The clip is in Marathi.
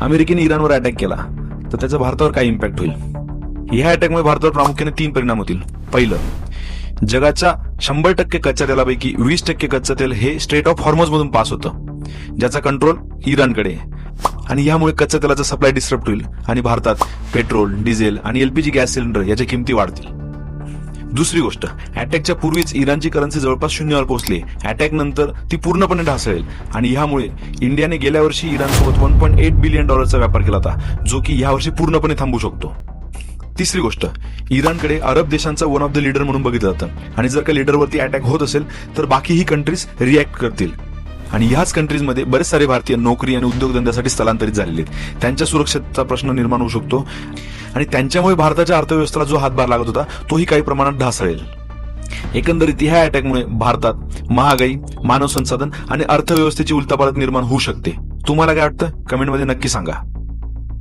अमेरिकेने इराणवर अटॅक केला तर त्याचा भारतावर काय इम्पॅक्ट होईल? ह्या अटॅकमुळे भारतावर प्रामुख्याने 3 परिणाम होतील. पहिलं, जगाच्या 100% कच्च्या तेलापैकी 20% कच्चं तेल हे स्ट्रेट ऑफ हॉर्मझ मधून पास होतं, ज्याचा कंट्रोल इराणकडे आहे. आणि यामुळे कच्च्या तेलाचा सप्लाय डिस्टर्ब होईल आणि भारतात पेट्रोल, डिझेल आणि एलपीजी गॅस सिलेंडर याच्या किमती वाढतील. दुसरी गोष्ट, अटॅकच्या पूर्वीच इराणची करन्सी जवळपास शून्यावर पोहोचली. अटॅक नंतर ती पूर्णपणे ढासळेल आणि ह्यामुळे इंडियाने गेल्या वर्षी इराणसोबत $1.8 बिलियन व्यापार केला होता, जो की यावर्षी पूर्णपणे थांबू शकतो. तिसरी गोष्ट, इराणकडे अरब देशांचा वन ऑफ द लीडर म्हणून बघितलं जातं आणि जर का लीडरवरती अटॅक होत असेल तर बाकीही कंट्रीज रिॲक्ट करतील. आणि ह्याच कंट्रीजमध्ये बरेच सारे भारतीय नोकरी आणि उद्योगधंद्यासाठी स्थलांतरित झालेले आहेत. त्यांच्या सुरक्षेचा प्रश्न निर्माण होऊ शकतो आणि त्यांच्यामुळे भारताच्या अर्थव्यवस्थेला जो हातभार लागत होता तोही काही प्रमाणात ढासळेल. एकंदरीत ह्या अटॅकमुळे भारतात महागाई, मानव संसाधन आणि अर्थव्यवस्थेची उलथापालथ निर्माण होऊ शकते. तुम्हाला काय वाटतं? कमेंटमध्ये नक्की सांगा.